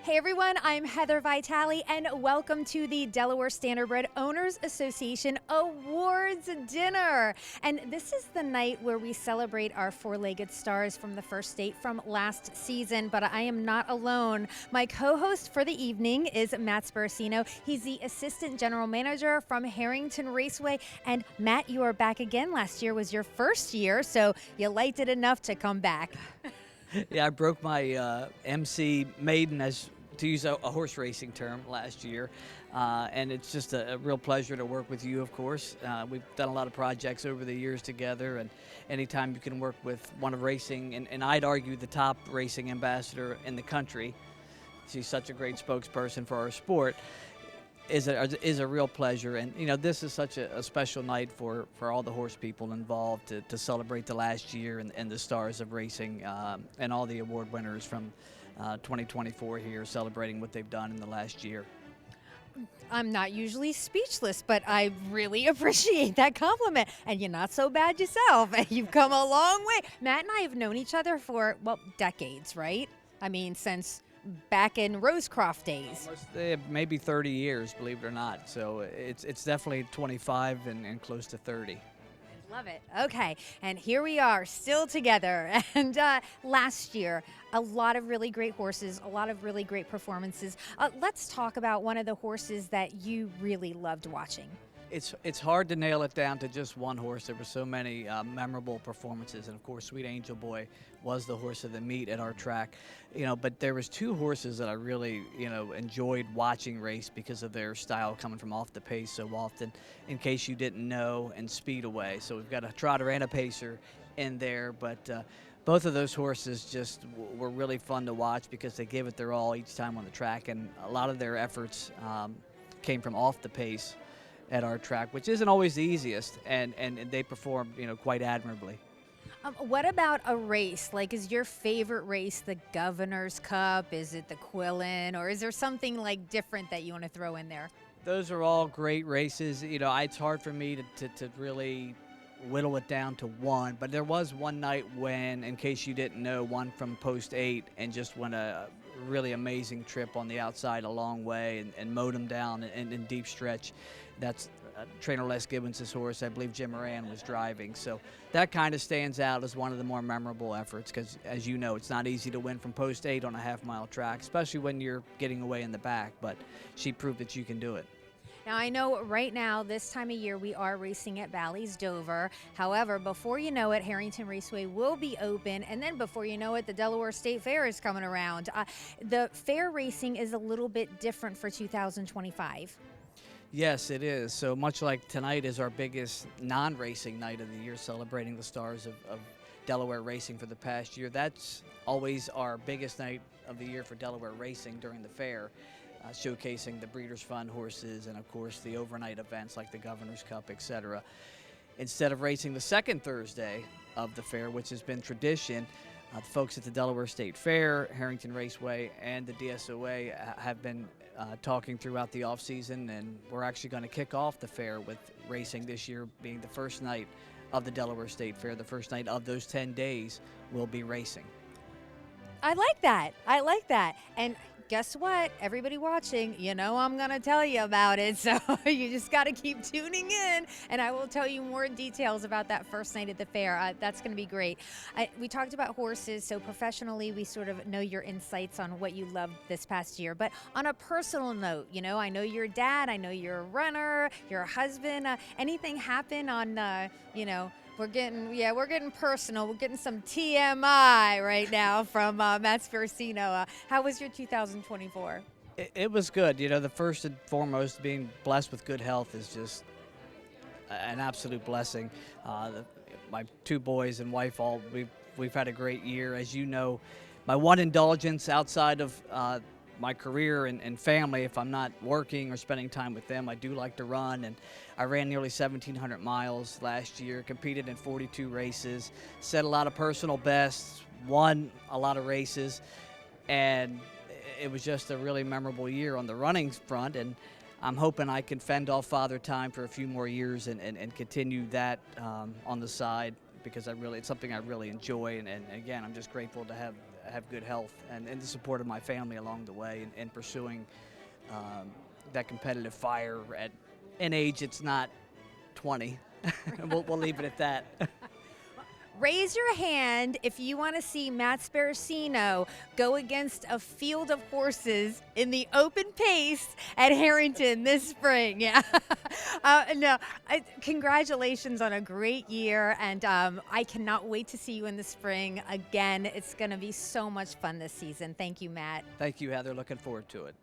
Hey everyone, I'm Heather Vitale and welcome to the Delaware Standardbred Owners Association Awards Dinner. And this is the night where we celebrate our four-legged stars from the first state from last season, but I am not alone. My co-host for the evening is Matt Sparacino. He's the Assistant General Manager from Harrington Raceway. And Matt, you are back again. Last year was your first year, so you liked it enough to come back. Yeah, I broke my MC maiden, as to use a horse racing term, last year, and it's just a real pleasure to work with you. Of course, we've done a lot of projects over the years together, and anytime you can work with one of racing, and I'd argue the top racing ambassador in the country, she's such a great spokesperson for our sport, is a real pleasure. And you know, this is such a special night for all the horse people involved to celebrate the last year and the stars of racing, and all the award winners from 2024 here celebrating what they've done in the last year. I'm not usually speechless, but I really appreciate that compliment. And you're not so bad yourself. You've come a long way. Matt and I have known each other for, well, decades, right? I mean, since back in Rosecroft days. Almost, maybe 30 years, believe it or not. So it's definitely 25 and close to 30. Love it. Okay, and here we are still together. And last year, a lot of really great horses, a lot of really great performances. Let's talk about one of the horses that you really loved watching. It's hard to nail it down to just one horse. There were so many memorable performances, and of course, Sweet Angel Boy was the horse of the meet at our track. You know, but there was two horses that I really, enjoyed watching race because of their style coming from off the pace so often. In case you didn't know, and Speed Away. So we've got a trotter and a pacer in there, but both of those horses just were really fun to watch because they gave it their all each time on the track, and a lot of their efforts came from off the pace at our track, which isn't always the easiest, and they performed, quite admirably. What about a race? Like, is your favorite race the Governor's Cup? Is it the Quillen? Or is there something like different that you want to throw in there? Those are all great races. It's hard for me to really whittle it down to one, but there was one night when, in case you didn't know, one from Post 8 and just went a really amazing trip on the outside a long way and mowed him down in deep stretch. That's trainer Les Gibbons' horse. I believe Jim Moran was driving. So that kind of stands out as one of the more memorable efforts because, as you know, it's not easy to win from Post 8 on a half-mile track, especially when you're getting away in the back, but she proved that you can do it. Now, I know right now, this time of year, we are racing at Bally's Dover. However, before you know it, Harrington Raceway will be open. And then before you know it, the Delaware State Fair is coming around. The fair racing is a little bit different for 2025. Yes, it is. So much like tonight is our biggest non-racing night of the year, celebrating the stars of Delaware racing for the past year. That's always our biggest night of the year for Delaware racing during the fair. Showcasing the Breeders' Fund horses and, of course, the overnight events like the Governor's Cup, etc. Instead of racing the second Thursday of the fair, which has been tradition, the folks at the Delaware State Fair, Harrington Raceway, and the DSOA have been talking throughout the off-season, and we're actually going to kick off the fair with racing this year being the first night of the Delaware State Fair. The first night of those 10 days will be racing. I like that. I like that. And guess what? Everybody watching, I'm going to tell you about it. So you just got to keep tuning in, and I will tell you more details about that first night at the fair. That's going to be great. We talked about horses, so professionally, we sort of know your insights on what you loved this past year. But on a personal note, I know you're a dad, I know you're a runner, you're a husband. Anything happen on, We're getting personal. We're getting some TMI right now from Matt Sparacino. How was your 2024? It was good. The first and foremost, being blessed with good health is just an absolute blessing. My two boys and wife, we've had a great year. As you know, my one indulgence outside of my career and family, if I'm not working or spending time with them, I do like to run, and I ran nearly 1,700 miles last year, competed in 42 races, set a lot of personal bests, won a lot of races, and it was just a really memorable year on the running front, and I'm hoping I can fend off Father Time for a few more years and continue that on the side, because it's something I really enjoy, and again, I'm just grateful to have have good health, and the support of my family along the way, and pursuing that competitive fire at an age it's not 20. We'll leave it at that. Raise your hand if you want to see Matt Sparacino go against a field of horses in the open pace at Harrington this spring. Yeah. Congratulations on a great year, and I cannot wait to see you in the spring again. It's going to be so much fun this season. Thank you, Matt. Thank you, Heather. Looking forward to it.